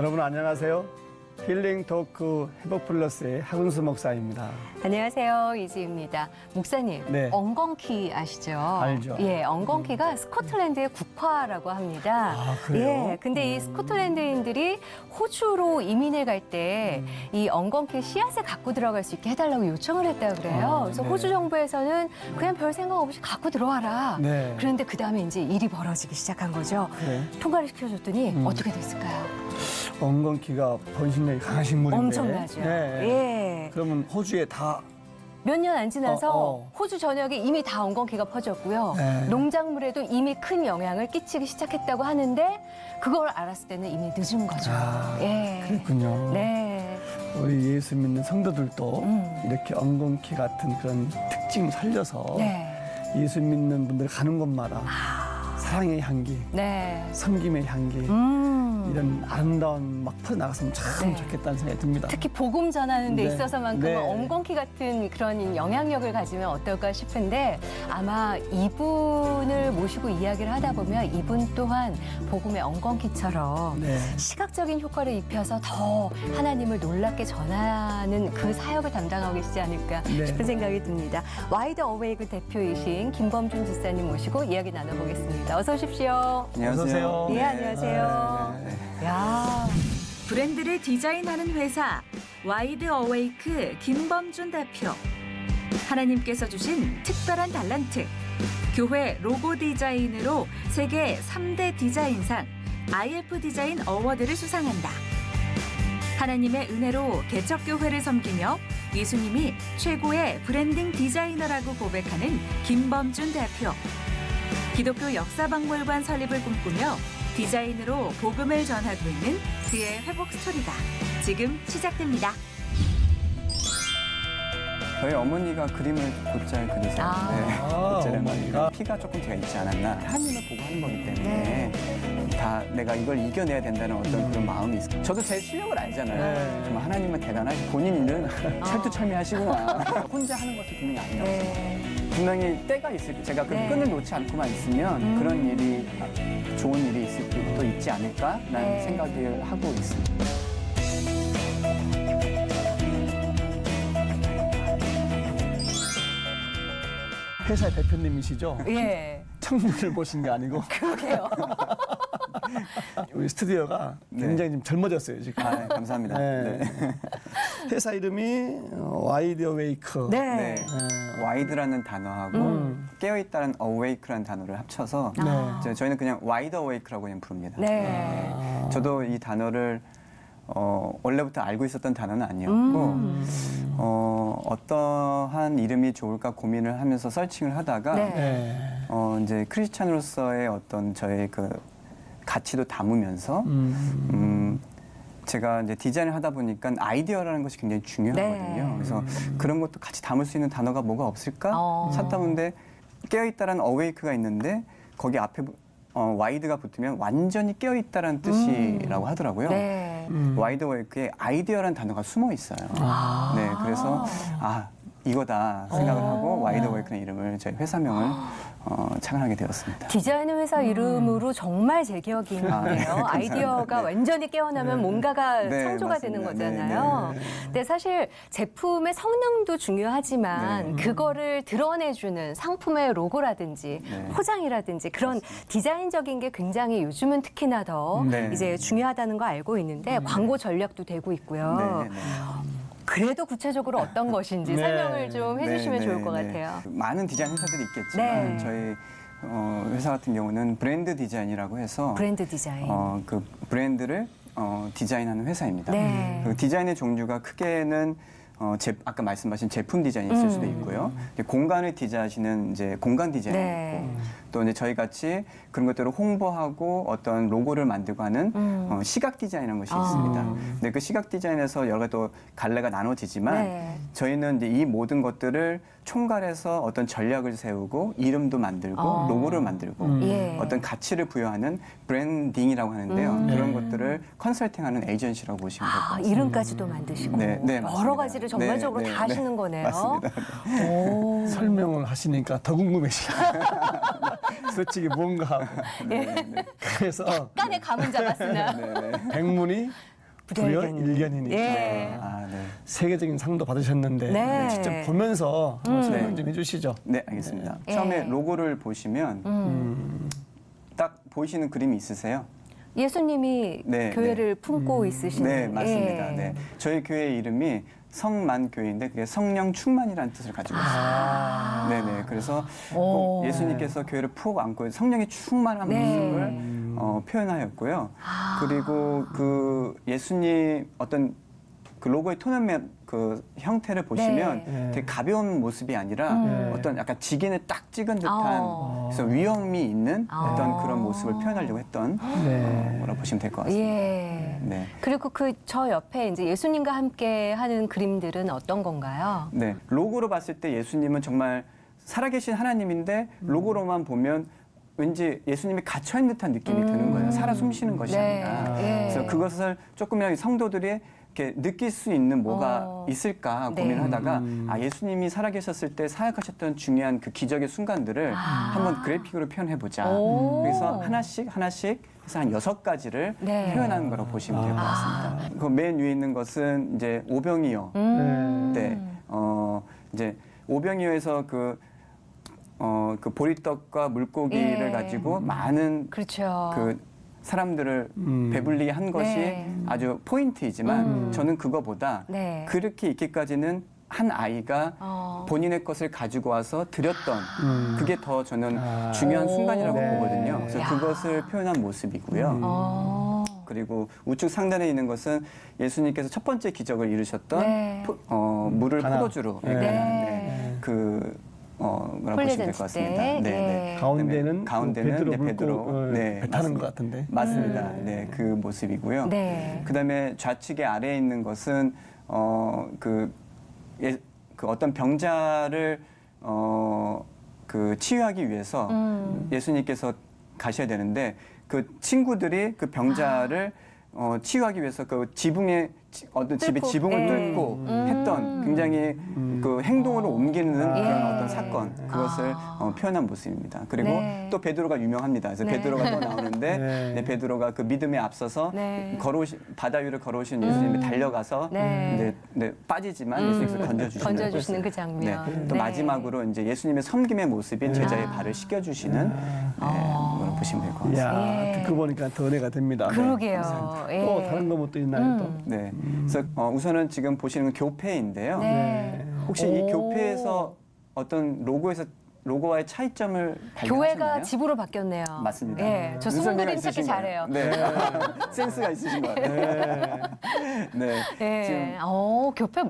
여러분 안녕하세요. 힐링 토크 회복 플러스의 하근수 목사입니다. 안녕하세요. 이지입니다. 목사님, 네. 엉겅퀴 아시죠? 알죠. 예, 엉겅퀴가 스코틀랜드의 국화라고 합니다. 아, 그래요? 예, 근데 이 스코틀랜드인들이 호주로 이민을 갈 때 이 엉겅퀴 씨앗을 갖고 들어갈 수 있게 해달라고 요청을 했다고 그래요. 그래서 네. 호주 정부에서는 그냥 별 생각 없이 갖고 들어와라. 네. 그런데 그 다음에 이제 일이 벌어지기 시작한 거죠. 그래. 통과를 시켜줬더니 어떻게 됐을까요? 엉겅퀴가 번식력이 강하신 분인데. 엄청나죠. 네. 예. 그러면 호주에 다 몇 년 안 지나서 어. 호주 전역에 이미 다 엉겅퀴가 퍼졌고요. 네. 농작물에도 이미 큰 영향을 끼치기 시작했다고 하는데 그걸 알았을 때는 이미 늦은 거죠. 아, 예. 그랬군요. 네. 우리 예수 믿는 성도들도 음. 이렇게 엉겅퀴 같은 그런 특징을 살려서 네. 예수 믿는 분들 가는 곳마다 사랑의 향기, 네. 섬김의 향기 이런 아름다운 막 퍼져나갔으면 참 네. 좋겠다는 생각이 듭니다. 특히 복음 전하는 데 네. 있어서만큼은 네. 엉겅퀴 같은 그런 영향력을 가지면 어떨까 싶은데 아마 이분을 모시고 이야기를 하다 보면 이분 또한 복음의 엉겅퀴처럼 네. 시각적인 효과를 입혀서 더 하나님을 놀랍게 전하는 그 사역을 담당하고 계시지 않을까 네. 싶은 생각이 듭니다. 와이드 어웨이크 대표이신 김범준 집사님 모시고 이야기 나눠보겠습니다. 어서 오십시오. 어서 오세요. 예, 안녕하세요. 야, 브랜드를 디자인하는 회사 와이드 어웨이크 김범준 대표. 하나님께서 주신 특별한 달란트. 교회 로고 디자인으로 세계 3대 디자인상 IF 디자인 어워드를 수상한다. 하나님의 은혜로 개척교회를 섬기며 예수님이 최고의 브랜딩 디자이너라고 고백하는 김범준 대표. 기독교 역사박물관 설립을 꿈꾸며 디자인으로 복음을 전하고 있는 그의 회복 스토리가 지금 시작됩니다. 저희 어머니가 그림을 곧잘 그리세요. 아, 곧잘 어머니가? 피가 조금 제가 있지 않았나. 하나님을 보고 하는 거기 때문에 다 내가 이걸 이겨내야 된다는 어떤 그런 마음이 있어요. 저도 제 실력을 알잖아요. 네. 정말 하나님은 대단하시 본인 일은 철두철미하시구나. 혼자 하는 것도 분명히 아니라고. 분명히 때가 있을 제가 그 네. 끈을 놓지 않고만 있으면 그런 일이 좋은 일이 있을 수도 있지 않을까라는 네. 생각을 하고 있습니다. 회사 대표님이시죠? 예. 청문을 보신 게 아니고 그러게요. 우리 스튜디오가 네. 굉장히 좀 젊어졌어요 지금. 아, 네, 감사합니다. 네. 네. 회사 이름이 와이드 어웨이크. 네. 네. 와이드라는 단어하고 깨어있다는 awake라는 단어를 합쳐서 네. 저희는 그냥 와이드 awake라고 그냥 부릅니다. 네. 저도 이 단어를 원래부터 알고 있었던 단어는 아니었고 어떠한 이름이 좋을까 고민을 하면서 서칭을 하다가 네. 네. 이제 크리스찬으로서의 어떤 저의 그 가치도 담으면서 제가 이제 디자인을 하다 보니까 아이디어라는 것이 굉장히 중요하거든요. 네. 그래서 그런 것도 같이 담을 수 있는 단어가 뭐가 없을까 찾다 보는데 깨어있다라는 어웨이크가 있는데 거기 앞에 와이드가 붙으면 완전히 깨어있다라는 뜻이라고 하더라고요. 네. 와이드 어웨이크에 아이디어라는 단어가 숨어 있어요. 네, 그래서 이거다 생각을 하고 와이드 어웨이크라는 이름을 저희 회사명을 착안하게 되었습니다. 디자인 회사 이름으로 정말 제격인데요. 감사합니다. 아이디어가 네. 완전히 깨어나면 뭔가가 네, 창조가 맞습니다. 되는 거잖아요. 네, 근데 사실 제품의 성능도 중요하지만 그거를 드러내주는 상품의 로고라든지 네. 포장이라든지 그런 디자인적인 게 굉장히 요즘은 특히나 더 네. 이제 중요하다는 거 알고 있는데 광고 전략도 되고 있고요. 네, 네, 네. 그래도 구체적으로 어떤 것인지 네. 설명을 좀 해주시면 네, 좋을 네, 것 네. 같아요. 많은 디자인 회사들이 있겠지만 네. 저희 회사 같은 경우는 브랜드 디자인이라고 해서 브랜드 디자인. 그 브랜드를 디자인하는 회사입니다. 네. 그 디자인의 종류가 크게는 아까 말씀하신 제품 디자인이 있을 수도 있고요. 이제 공간을 디자인하시는 이제 공간 디자인이 네. 있고 또 이제 저희 같이 그런 것들을 홍보하고 어떤 로고를 만들고 하는 시각 디자인이라는 것이 있습니다. 근데 그 시각 디자인에서 여러 가지 또 갈래가 나눠지지만 네. 저희는 이제 이 모든 것들을 총괄해서 어떤 전략을 세우고 이름도 만들고 로고를 만들고 예. 어떤 가치를 부여하는 브랜딩이라고 하는데요. 그런 것들을 컨설팅하는 에이전시라고 보시면 될 것 같습니다. 이름까지도 만드시고 네, 네, 여러 맞습니다. 가지를 전반적으로 네, 다 네, 하시는 네, 거네요. 맞습니다. 오. 설명을 하시니까 더 궁금해지네. 솔직히 뭔가 하고. 예. 그래서 약간의 감은 잡았으나. 네, 네. 백문이 불여일견이니까. 예. 아, 네. 세계적인 상도 받으셨는데 네. 직접 보면서 한번 설명 네. 좀 해주시죠. 네, 알겠습니다. 예. 처음에 로고를 보시면 딱 보이시는 그림이 있으세요? 예수님이 네, 교회를 품고 있으신. 네, 맞습니다. 예. 네. 저희 교회 이름이 성만교회인데 그게 성령 충만이라는 뜻을 가지고 있습니다. 네네. 그래서 꼭 오. 예수님께서 교회를 푹 안고 성령이 충만한 네. 모습을 표현하였고요. 그리고 그 예수님 어떤 그 로고의 톤앤 그 형태를 보시면 네. 되게 가벼운 모습이 아니라 어떤 약간 직인을 딱 찍은 듯한 어. 그래서 위험이 있는 어떤 아. 그런 모습을 표현하려고 했던 네. 뭐라 보시면 될 것 같습니다. 예. 네. 그리고 그 저 옆에 이제 예수님과 함께 하는 그림들은 어떤 건가요? 네, 로고로 봤을 때 예수님은 정말 살아계신 하나님인데 로고로만 보면 왠지 예수님이 갇혀있는 듯한 느낌이 드는 거예요. 살아 숨쉬는 것이 네. 아니라. 예. 그래서 그것을 조금이라도 성도들이 이렇게 느낄 수 있는 뭐가 어. 있을까 네. 고민하다가 아 예수님이 살아계셨을 때 사역하셨던 중요한 그 기적의 순간들을 한번 그래픽으로 표현해보자. 오. 그래서 하나씩 해서 한 6가지를 네. 표현하는 거라고 보시면 될 것 같습니다. 그 맨 위에 있는 것은 이제 오병이어. 네, 이제 오병이어에서 그 보리떡과 물고기를 예. 가지고 많은 그렇죠. 그 사람들을 배불리게 한 것이 네. 아주 포인트이지만 저는 그거보다 네. 그렇게 있기까지는 한 아이가 본인의 것을 가지고 와서 드렸던 그게 더 저는 중요한 순간이라고 네. 보거든요. 그래서 야. 그것을 표현한 모습이고요. 어. 그리고 우측 상단에 있는 것은 예수님께서 첫 번째 기적을 이루셨던 네. 물을 가나. 포도주로 네. 네. 뭐라고 보시면 될 것 같습니다. 홀려졌을 때. 네. 예. 가운데는 가운데는 이제 베드로 배 타는 맞습니다. 것 같은데. 맞습니다. 네, 그 모습이고요. 네. 그다음에 좌측에 아래에 있는 것은 그 어떤 병자를 그 치유하기 위해서 예수님께서 가셔야 되는데 그 친구들이 그 병자를 치유하기 위해서 그 지붕에 어떤 집의 뚫고. 지붕을 예. 뚫고 했던 굉장히 그 행동으로 옮기는 그런 예. 어떤 사건 그것을 표현한 모습입니다. 그리고 네. 또 베드로가 유명합니다. 그래서 네. 베드로가 또 나오는데 네. 네, 베드로가 그 믿음에 앞서서 네. 바다 위를 걸어오신 예수님이 달려가서 네. 빠지지만 예수님께서 건져주시는 그 장면. 네. 또 네. 마지막으로 이제 예수님의 섬김의 모습인 제자의 발을 씻겨주시는 그걸 보시면 될 것 같습니다. 이야, 예. 듣고 보니까 더 은혜가 됩니다. 네. 그러게요. 예. 또 다른 거 뭐 또 있나요? 또? 네. 그래서 우선은 지금 보시는 건 교패인데요. 네. 혹시 이 오. 교패에서 어떤 로고와의 차이점을 발견하셨나요? 교회가 집으로 바뀌었네요. 맞습니다. 예, 저 눈썰미가 숨은 그림 찾기 있으신 거예요. 잘해요. 네. 센스가 있으신 것 같아요. 네. 예. 지금 교패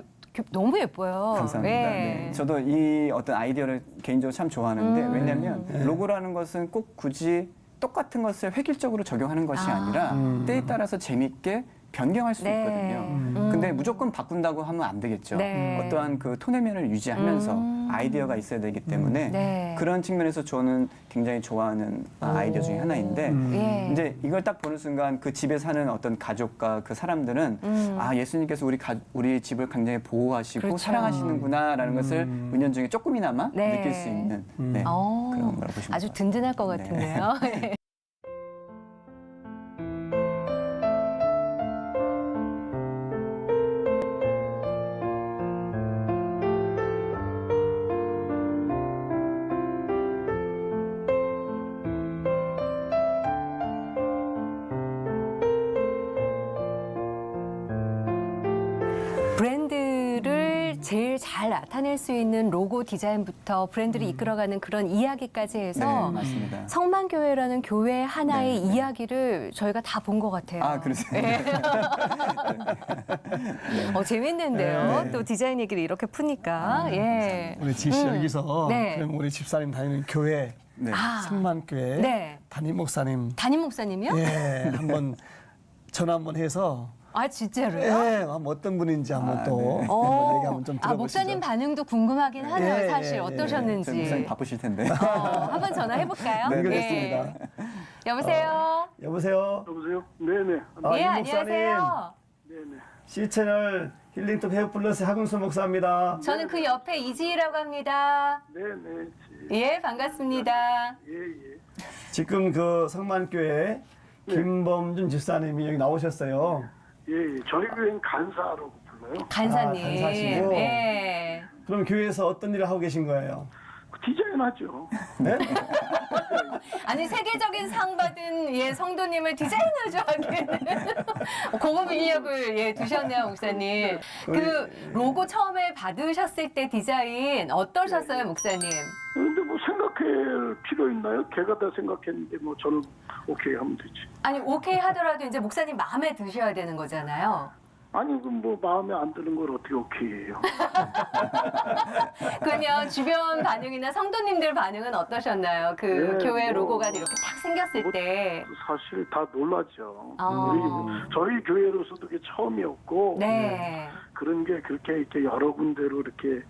너무 예뻐요. 감사합니다. 예. 네. 저도 이 어떤 아이디어를 개인적으로 참 좋아하는데 왜냐하면 네. 로고라는 것은 꼭 굳이 똑같은 것을 획일적으로 적용하는 것이 아니라 때에 따라서 재밌게 변경할 수도 네. 있거든요. 근데 무조건 바꾼다고 하면 안 되겠죠. 네. 어떠한 그 톤의 면을 유지하면서 아이디어가 있어야 되기 때문에 네. 그런 측면에서 저는 굉장히 좋아하는 아이디어 중에 하나인데 예. 이제 이걸 딱 보는 순간 그 집에 사는 어떤 가족과 그 사람들은 아 예수님께서 우리 집을 굉장히 보호하시고 그렇죠. 사랑하시는구나라는 것을 은연중에 조금이나마 네. 느낄 수 있는 네, 어, 그런 거라고 보시면 아주 됩니다. 든든할 것 네. 같은데요. 예. 브랜드를 제일 잘 나타낼 수 있는 로고 디자인부터 브랜드를 이끌어가는 그런 이야기까지 해서 네, 맞습니다. 성만교회라는 교회 하나의 네, 네. 이야기를 저희가 다 본 것 같아요. 아 그러세요? 재밌는데요. 네. 또 디자인 얘기를 이렇게 푸니까. 예. 우리 지씨 여기서 네. 그럼 우리 집사님 다니는 교회 네. 성만교회 네. 담임 목사님 담임 목사님이요? 예 한번 전화 한번 해서 아, 진짜로요? 예 한번 어떤 분인지 한번 또 한번 얘기 한번 좀 들어보시죠. 목사님 반응도 궁금하긴 하네요, 예, 사실. 예, 예. 저 어떠셨는지. 목사님 바쁘실 텐데. 한번 전화해볼까요? 네, 연결됐습니다. 여보세요? 여보세요. 여보세요? 네네. 아, 예, 임 목사님. 안녕하세요. 네네. C채널 힐링톡 헤어플러스 하근수 목사입니다. 저는 그 옆에 이지희라고 합니다. 네네. 예, 반갑습니다. 예예. 지금 그 성만교회 김범준 집사님이 여기 나오셨어요. 예. 저희 교회는 간사라고 불러요. 간사님. 아, 간사시고? 예. 그럼 교회에서 어떤 일을 하고 계신 거예요? 디자인하죠. 네? 아니 세계적인 상 받은 예 성도님을 디자이너죠 하기에는 고급 인력을 예 두셨네요 목사님. 그 로고 처음에 받으셨을 때 디자인 어떠셨어요 목사님? 근데 뭐 생각할 필요 있나요? 걔가 다 생각했는데 뭐 저는 오케이 하면 되지. 아니 오케이 하더라도 이제 목사님 마음에 드셔야 되는 거잖아요. 아니 그럼 뭐 마음에 안 드는 걸 어떻게 오케이해요? 그러면 주변 반응이나 성도님들 반응은 어떠셨나요? 그 네, 교회 뭐, 로고가 이렇게 딱 생겼을 뭐, 때. 사실 다 놀라죠. 아. 저희 교회로서도 그게 처음이었고 네. 그런 게 그렇게 이렇게 여러 군데로 이렇게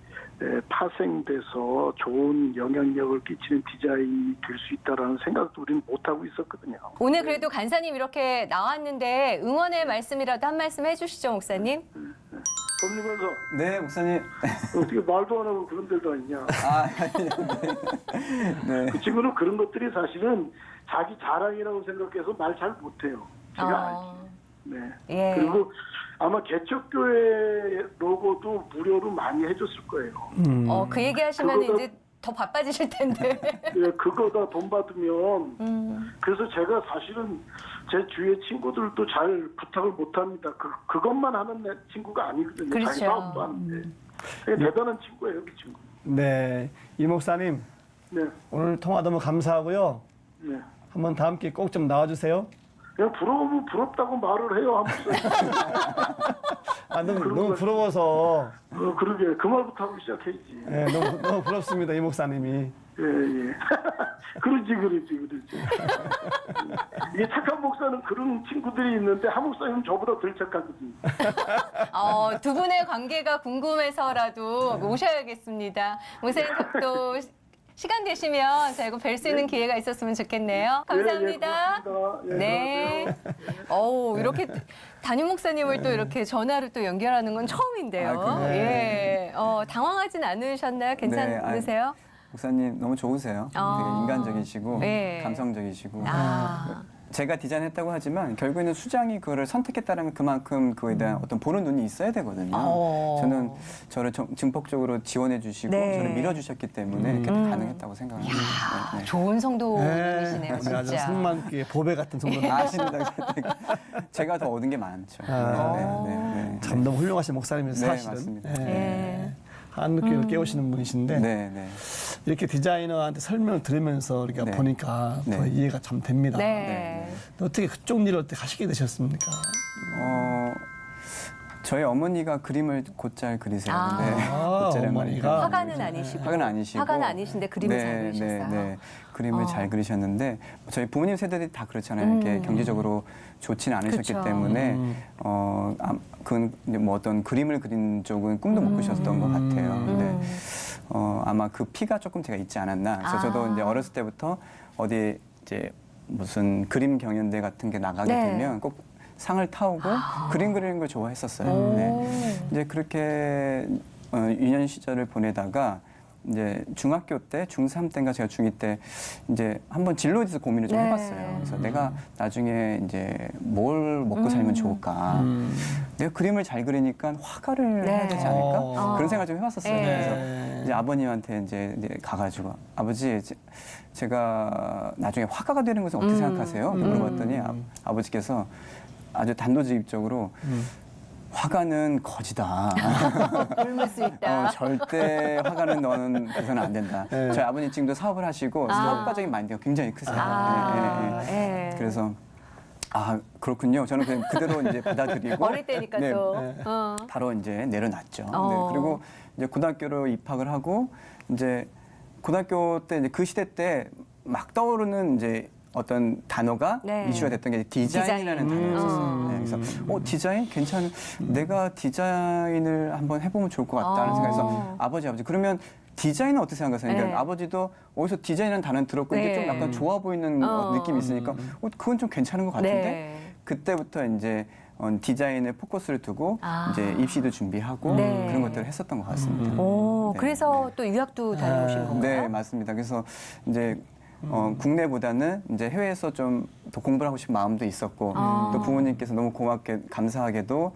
파생돼서 좋은 영향력을 끼치는 디자인이 될 수 있다라는 생각도 우리는 못 하고 있었거든요. 오늘 그래도 간사님 이렇게 나왔는데 응원의 말씀이라도 한 말씀 해주시죠 목사님. 법리면서 네, 목사님. 어떻게 말도 안 하고 그런 데가 있냐? 아, 네. 그 친구는 그런 것들이 사실은 자기 자랑이라고 생각해서 말 잘 못해요. 제가 알지. 네. 예. 그리고 아마 개척교회 로고도 무료로 많이 해줬을 거예요. 그 얘기 하시면 그거가- 이제 더 바빠지실 텐데. 예, 그거다 돈 받으면. 그래서 제가 사실은 제 주위의 친구들도 잘 부탁을 못 합니다. 그것만 하는 친구가 아니거든요. 그렇죠. 자기 사업도 하는데. 되게 대단한 친구예요, 그 친구. 네. 이 목사님, 네. 오늘 통화 너무 감사하고요. 네. 한번 다음 기회에 꼭 좀 나와주세요. 그냥 부러우면 부럽다고 말을 해요, 한 번씩. 아, 너무 부러워서. 그러게. 그 말부터 하고 시작해야지. 네, 너무 부럽습니다, 이 목사님이. 예, 예. 그러지. 이게 착한 목사는 그런 친구들이 있는데 한 목사님은 저보다 덜 착하거든요. 두 분의 관계가 궁금해서라도 모셔야겠습니다. 목사님 또 시간 되시면 저희가 뵐 수 있는 기회가 있었으면 좋겠네요. 감사합니다. 예, 고맙습니다. 예, 네. 이렇게 담임 목사님을 또 이렇게 전화로 또 연결하는 건 처음인데요. 아, 그래요? 예. 당황하진 않으셨나요? 괜찮으세요? 목사님 너무 좋으세요. 되게 인간적이시고 네. 감성적이시고. 아. 제가 디자인했다고 하지만 결국에는 수장이 그거를 선택했다는 그만큼 그거에 대한 어떤 보는 눈이 있어야 되거든요. 저는 저를 증폭적으로 지원해 주시고 네. 저를 밀어주셨기 때문에 이렇게 가능했다고 생각합니다. 네, 네. 좋은 성도님이시네요, 우리 아주 진짜. 성만께 보배 같은 성도님. 아십니다. 제가 더 얻은 게 많죠. 네. 참 너무 훌륭하신 목사님이세요, 네, 사실은. 맞습니다. 예. 한국교회를 깨우시는 분이신데 네. 이렇게 디자이너한테 설명을 들으면서 우리가 네. 보니까 더 네. 이해가 참 됩니다. 네. 어떻게 그쪽 일을 어떻게 하시게 되셨습니까? 저희 어머니가 그림을 곧잘 그리세요. 아. 네. 아, 곧잘 어머니가? 화가는 아니시고. 화가는 아니시고. 화가는 아니신데 그림을 잘 그리셨어요. 그림을 잘 그리셨는데 저희 부모님 세대들이 다 그렇잖아요. 이렇게 경제적으로 좋지는 않으셨기 그렇죠. 때문에 그건 이제 뭐 어떤 그림을 그린 쪽은 꿈도 못 꾸셨던 것 같아요. 근데 아마 그 피가 조금 제가 있지 않았나. 그래서 저도 이제 어렸을 때부터 어디 이제 무슨 그림 경연대 같은 게 나가게 네. 되면 꼭 상을 타오고 그림 그리는 걸 좋아했었어요. 네. 이제 그렇게 유년 시절을 보내다가 이제 중학교 때, 중3 때인가 제가 중2 때 이제 한번 진로에 대해서 고민을 좀 네. 해봤어요. 그래서 내가 나중에 이제 뭘 먹고 살면 좋을까. 내가 그림을 잘 그리니까 화가를 해야 되지 않을까? 그런 생각을 좀 해봤었어요. 네. 그래서 이제 아버님한테 이제 가가지고 아버지 제가 나중에 화가가 되는 것은 어떻게 생각하세요? 물어봤더니 아버지께서 아주 단도직입적으로 화가는 거지다. 굶을 수 있다. 절대 화가는 너는 돼서는 안 된다. 저희 아버님 지금도 사업을 하시고 사업가적인 마인드가 굉장히 크세요. 예. 그래서 그렇군요. 저는 그냥 그대로 이제 받아들이고 어릴 때니까 또. 바로 이제 내려놨죠. 어. 그리고 이제 고등학교로 입학을 하고 이제 고등학교 때 이제 그 시대 때 막 떠오르는 이제 어떤 단어가 네. 이슈가 됐던 게 디자인이라는 단어였었어요. 네, 그래서 디자인 괜찮은 내가 디자인을 한번 해보면 좋을 것 같다는 생각에서 아버지 그러면 디자인은 어떻게 생각하세요? 네. 그러니까 아버지도 어디서 디자인이라는 단어는 들었고 이게 좀 네. 약간 좋아 보이는 느낌이 있으니까 그건 좀 괜찮은 것 같은데 네. 그때부터 이제 디자인에 포커스를 두고 이제 입시도 준비하고 네. 그런 것들을 했었던 것 같습니다. 오, 네. 그래서 또 유학도 다녀오신 건가요? 네, 맞습니다. 그래서 이제 국내보다는 이제 해외에서 좀 더 공부를 하고 싶은 마음도 있었고 또 부모님께서 너무 고맙게 감사하게도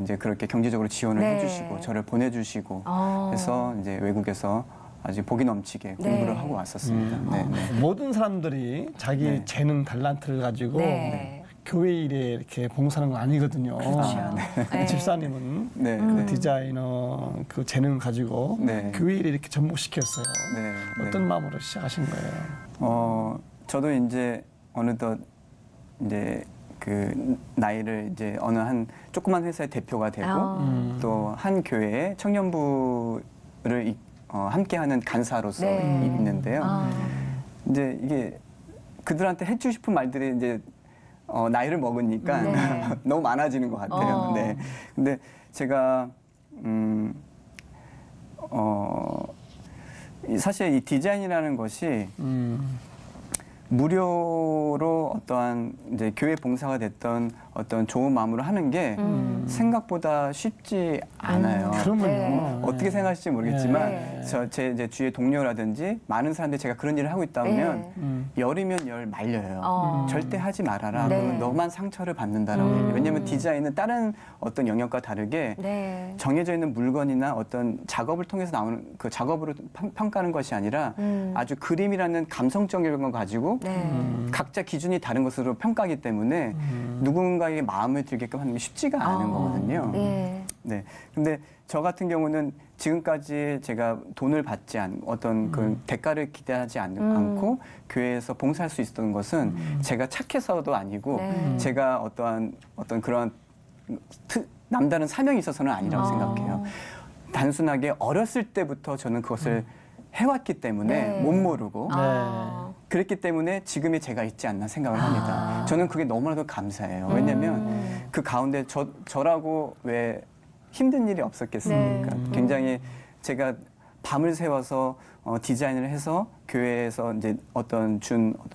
이제 그렇게 경제적으로 지원을 네. 해주시고 저를 보내주시고 해서 이제 외국에서 아주 복이 넘치게 공부를 하고 왔었습니다. 네, 네. 모든 사람들이 자기 네. 재능 달란트를 가지고 네. 교회 일에 이렇게 봉사하는 건 아니거든요. 그렇죠. 네. 집사님은 네, 그 디자이너 그 재능 가지고 네. 교회 일에 이렇게 접목시켰어요. 네, 어떤 네. 마음으로 시작하신 거예요? 저도 이제 어느덧 이제 그 나이를 이제 어느 한 조그만 회사의 대표가 되고 또 한 교회의 청년부를 함께하는 간사로서 네. 있는데요. 이제 이게 그들한테 해주고 싶은 말들이 이제 나이를 먹으니까 네. 너무 많아지는 것 같아요. 네. 근데 제가 사실 이 디자인이라는 것이 무료로 어떠한 이제 교회 봉사가 됐던 어떤 좋은 마음으로 하는 게 생각보다 쉽지 않아요. 그러면요. 네. 어떻게 생각하실지 모르겠지만 네. 제 이제 주위의 동료라든지 많은 사람들이 제가 그런 일을 하고 있다면 네. 열이면 열 말려요. 절대 하지 말아라. 네. 그러면 너만 상처를 받는다라고 얘기해요. 왜냐하면 디자인은 다른 어떤 영역과 다르게 네. 정해져 있는 물건이나 어떤 작업을 통해서 나오는 그 작업으로 평가하는 것이 아니라 아주 그림이라는 감성적인 걸 가지고 네. 각자 기준이 다른 것으로 평가하기 때문에 누군가에게 마음을 들게끔 하는 게 쉽지가 않은 거거든요. 예. 네. 근데 저 같은 경우는 지금까지 제가 돈을 받지 않은 어떤 그 대가를 기대하지 않고 교회에서 봉사할 수 있었던 것은 제가 착해서도 아니고 네. 제가 어떤 그런 남다른 사명이 있어서는 아니라고 생각해요. 단순하게 어렸을 때부터 저는 그것을 해왔기 때문에 네. 못 모르고 아. 그랬기 때문에 지금의 제가 있지 않나 생각을 합니다. 저는 그게 너무나도 감사해요. 왜냐하면 그 가운데 저라고 왜 힘든 일이 없었겠습니까? 네. 굉장히 제가 밤을 새워서 디자인을 해서 교회에서 이제 어떤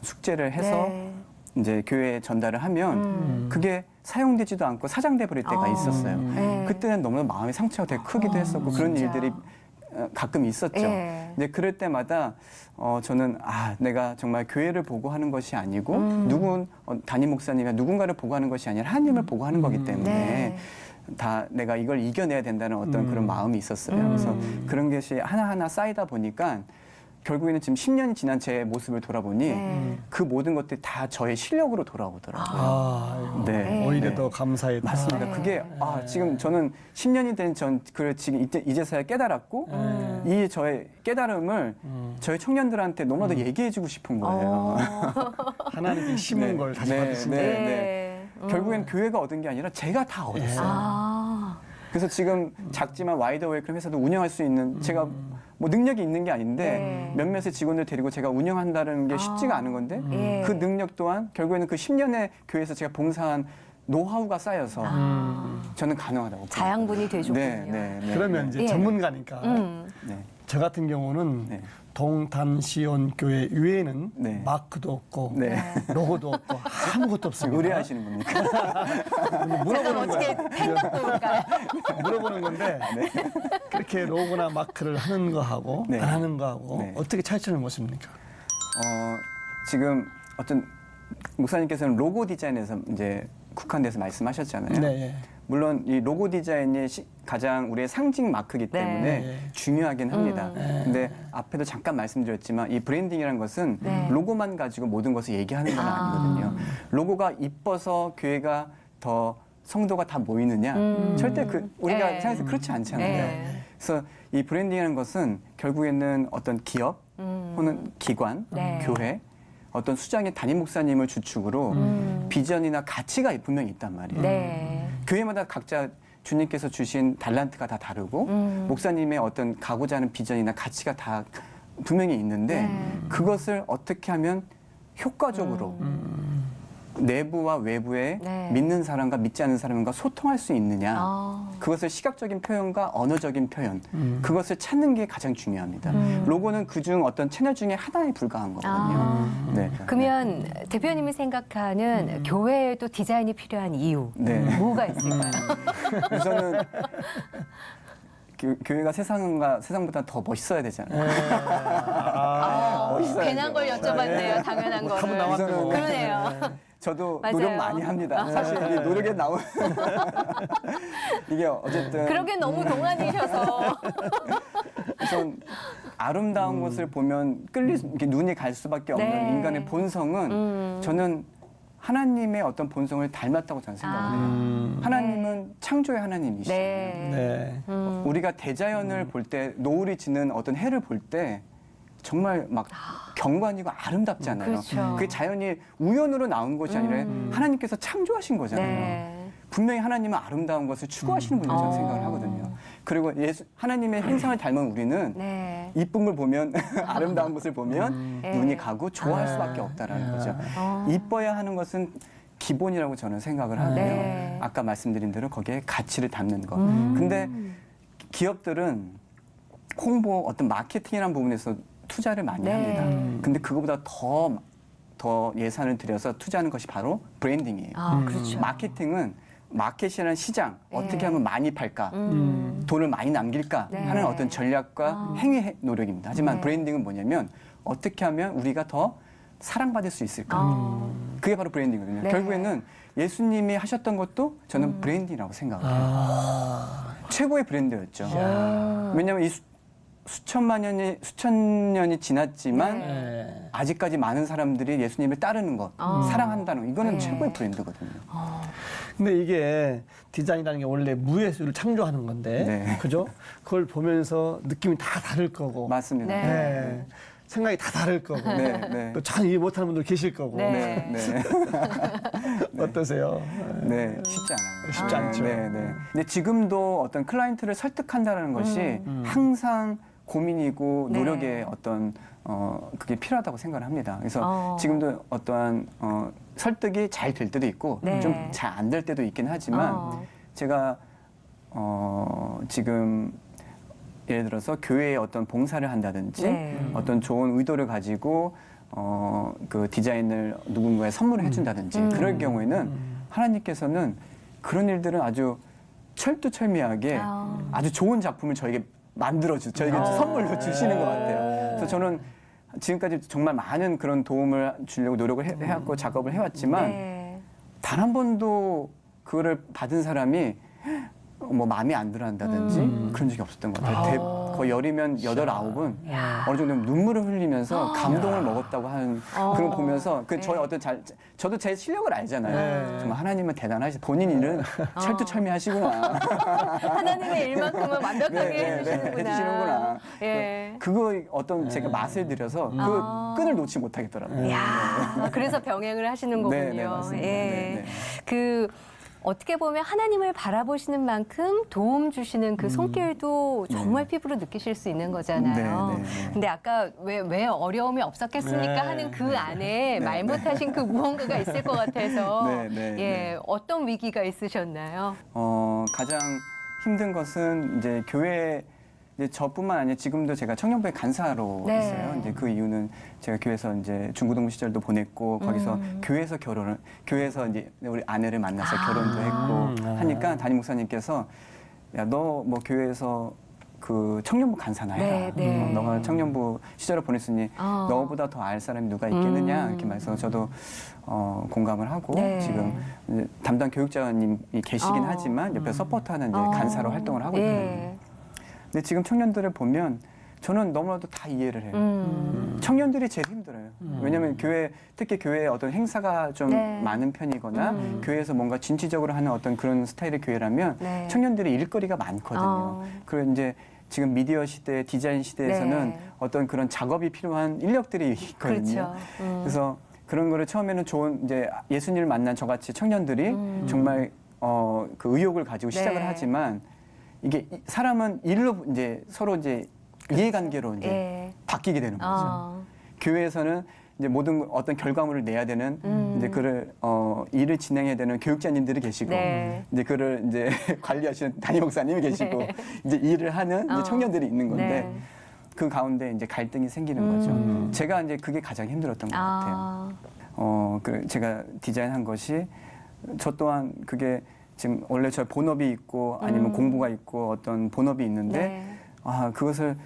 숙제를 해서 네. 이제 교회에 전달을 하면 그게 사용되지도 않고 사장돼 버릴 때가 있었어요. 네. 그때는 너무나 마음의 상처가 되게 크기도 했었고 그런 진짜. 일들이 가끔 있었죠. 예. 근데 그럴 때마다 저는 내가 정말 교회를 보고 하는 것이 아니고 담임 목사님이나 누군가를 보고 하는 것이 아니라 하나님을 보고 하는 거기 때문에 네. 다 내가 이걸 이겨내야 된다는 어떤 그런 마음이 있었어요. 그래서 그런 것이 하나하나 쌓이다 보니까 결국에는 지금 10년이 지난 제 모습을 돌아보니 그 모든 것들이 다 저의 실력으로 돌아오더라고요. 네. 오히려 더 감사했다. 맞습니다. 네. 그게 지금 저는 10년이 된 그걸 지금 이제서야 깨달았고 이 저의 깨달음을 저희 청년들한테 너무나도 얘기해주고 싶은 거예요. 하나님께 심은 네. 걸 다시 네, 받으신 네, 거예요. 네. 결국엔 교회가 얻은 게 아니라 제가 다 얻었어요. 아. 그래서 지금 작지만 와이드 어웨이크 회사도 운영할 수 있는 제가 뭐 능력이 있는 게 아닌데 네. 몇몇의 직원들 데리고 제가 운영한다는 게 쉽지가 않은 건데 예. 그 능력 또한 결국에는 그 10년의 교회에서 제가 봉사한 노하우가 쌓여서 저는 가능하다고 봅니다. 자양분이 되셨군요. 네, 네, 네. 그러면 이제 예. 전문가니까 네. 저 같은 경우는 네. 동탄시온 교회 위에는 네. 마크도 없고 네. 로고도 없고 아무것도 없습니다. 의뢰하시는 겁니까? 잠깐 물어보는 어떻게 거예요. 팬덤도 올까요? 물어보는 건데 그렇게 로고나 마크를 하는 거하고 네. 안 하는 거하고 네. 어떻게 차이점을 보십니까? 지금 어떤 목사님께서는 로고 디자인에서 이제 국한돼서 말씀하셨잖아요. 네, 예. 물론 이 로고 디자인이 가장 우리의 상징 마크이기 때문에 네. 중요하긴 합니다. 네. 근데 앞에도 잠깐 말씀드렸지만 이 브랜딩이라는 것은 네. 로고만 가지고 모든 것을 얘기하는 건 아니거든요. 로고가 이뻐서 교회가 더 성도가 다 모이느냐? 절대 우리가 네. 생각해서 그렇지 않잖아요. 네. 그래서 이 브랜딩이라는 것은 결국에는 어떤 기업 혹은 기관, 네. 교회, 어떤 수장의 담임 목사님을 주축으로 비전이나 가치가 분명히 있단 말이에요. 네. 교회마다 각자 주님께서 주신 달란트가 다 다르고 목사님의 어떤 가고자 하는 비전이나 가치가 다 분명히 있는데 그것을 어떻게 하면 효과적으로 내부와 외부에 네. 믿는 사람과 믿지 않는 사람과 소통할 수 있느냐 아. 그것을 시각적인 표현과 언어적인 표현 그것을 찾는 게 가장 중요합니다. 로고는 그중 어떤 채널 중에 하나에 불과한 거거든요. 네. 그러면 대표님이 생각하는 교회에도 디자인이 필요한 이유 네. 뭐가 있을까요? 우선은 교회가 세상보다 더 멋있어야 되잖아요. 멋있어야 괜한 걸 여쭤봤네요. 당연한 답은 거를. 나왔고. 그러네요. 저도 맞아요. 노력 많이 합니다. 사실 이 노력에 나온 이게 어쨌든 그러기엔 너무 동안이셔서. 우선 아름다운 것을 보면 이렇게 눈이 갈 수밖에 없는 네. 인간의 본성은 저는 하나님의 어떤 본성을 닮았다고 저는 생각해요. 하나님은 창조의 하나님이시죠. 네. 네. 우리가 대자연을 볼 때 노을이 지는 어떤 해를 볼 때 정말 막 경관이고 아름답잖아요. 그렇죠. 그게 자연이 우연으로 나온 것이 아니라 하나님께서 창조하신 거잖아요. 네. 분명히 하나님은 아름다운 것을 추구하시는 분이라고 저는 생각을 하거든요. 그리고 하나님의 형상을 닮은 우리는 네. 이쁜 걸 보면 아름다운 것을 보면 네. 눈이 가고 좋아할 수밖에 없다라는 거죠. 이뻐야 하는 것은 기본이라고 저는 생각을 하고요. 네. 아까 말씀드린 대로 거기에 가치를 담는 거. 근데 기업들은 홍보 어떤 마케팅이라는 부분에서 투자를 많이 네. 합니다. 근데 그거보다 더 예산을 들여서 투자하는 것이 바로 브랜딩이에요. 그렇죠. 마케팅은 마켓이라는 시장 어떻게 네. 하면 많이 팔까 돈을 많이 남길까 네. 하는 어떤 전략과 행위 노력입니다. 하지만 네. 브랜딩은 뭐냐면 어떻게 하면 우리가 더 사랑받을 수 있을까. 그게 바로 브랜딩이거든요. 네. 결국에는 예수님이 하셨던 것도 저는 브랜딩이라고 생각을 해요. 최고의 브랜드였죠. 왜냐하면 이 수천 년이 지났지만 네. 아직까지 많은 사람들이 예수님을 따르는 것, 사랑한다는 것, 이거는 네. 최고의 브랜드거든요. 근데 이게 디자인이라는 게 원래 무예술을 창조하는 건데, 네. 그죠? 그걸 보면서 느낌이 다 다를 거고, 맞습니다. 네. 네. 생각이 다 다를 거고, 네, 네. 또 잘 이해 못하는 분들 계실 거고, 네. 네, 네. 어떠세요? 네, 쉽지 않아요. 쉽지 않죠. 네, 네. 근데 지금도 어떤 클라이언트를 설득한다는 것이 항상 고민이고 네. 노력의 어떤 그게 필요하다고 생각을 합니다. 그래서 지금도 어떠한 설득이 잘 될 때도 있고 네. 좀 잘 안 될 때도 있긴 하지만 제가 지금 예를 들어서 교회에 어떤 봉사를 한다든지 네. 어떤 좋은 의도를 가지고 그 디자인을 누군가에 선물을 해준다든지 그럴 경우에는 하나님께서는 그런 일들은 아주 철두철미하게 아주 좋은 작품을 저에게 저에게 선물로 주시는 것 같아요. 그래서 저는 지금까지 정말 많은 그런 도움을 주려고 노력을 해왔고 작업을 해왔지만 네. 단 한 번도 그거를 받은 사람이 뭐 마음에 안 들어한다든지 그런 적이 없었던 것 같아요. 거의 열이면 8, 9은 어느 정도 눈물을 흘리면서 감동을 먹었다고 하는 그런 거 보면서 저의 어떤 저도 제 실력을 알잖아요. 정말 하나님은 대단하시 본인 일은 철두철미하시구나. 하나님의 일만큼은 완벽하게 해주시는구나. 해주시는구나. 예. 그거 어떤 제가 맛을 들여서 그 끈을 놓지 못하겠더라고요. 야, 그래서 병행을 하시는 거군요. 네, 네, 맞습니다. 예. 네, 네. 그 어떻게 보면 하나님을 바라보시는 만큼 도움 주시는 그 손길도 정말 피부로 느끼실 수 있는 거잖아요. 네, 네, 네. 근데 아까 왜 어려움이 없었겠습니까 네, 하는 그 안에 말 못하신 그 무언가가 있을 것 같아서 네, 네, 예, 네. 어떤 위기가 있으셨나요? 가장 힘든 것은 이제 교회 이제 저뿐만 아니라 지금도 제가 청년부의 간사로 네. 있어요. 이제 그 이유는 제가 교회에서 이제 중고등부 시절도 보냈고 거기서 교회에서 이제 우리 아내를 만나서 결혼도 했고 하니까 담임 목사님께서 야, 너 뭐 교회에서 그 청년부 간사나 해라. 네, 네. 너가 청년부 시절을 보냈으니 너보다 더 알 사람이 누가 있겠느냐 이렇게 말해서 저도 공감을 하고 네. 지금 이제 담당 교육자님이 계시긴 하지만 옆에 서포트하는 이제 간사로 활동을 하고 있거든요. 예. 근데 지금 청년들을 보면 저는 너무나도 다 이해를 해요. 청년들이 제일 힘들어요. 왜냐하면 특히 교회에 어떤 행사가 좀 네. 많은 편이거나 교회에서 뭔가 진취적으로 하는 어떤 그런 스타일의 교회라면 네. 청년들이 일거리가 많거든요. 그리고 이제 지금 미디어 시대, 디자인 시대에서는 네. 어떤 그런 작업이 필요한 인력들이 있거든요. 그렇죠. 그래서 그런 거를 처음에는 좋은 이제 예수님을 만난 저같이 청년들이 정말 그 의욕을 가지고 시작을 네. 하지만 이게 사람은 일로 이제 서로 이제 이해관계로 이제 예. 바뀌게 되는 거죠. 교회에서는 이제 모든 어떤 결과물을 내야 되는 이제 그를 일을 진행해야 되는 교육자님들이 계시고 네. 이제 그를 이제 관리하시는 담임 목사님이 계시고 이제 일을 하는 이제 청년들이 있는 건데 네. 그 가운데 이제 갈등이 생기는 거죠. 제가 이제 그게 가장 힘들었던 것 같아요. 제가 디자인한 것이 저 또한 그게 지금 원래 저 본업이 있고 아니면 공부가 있고 어떤 본업이 있는데 네. 아 그것을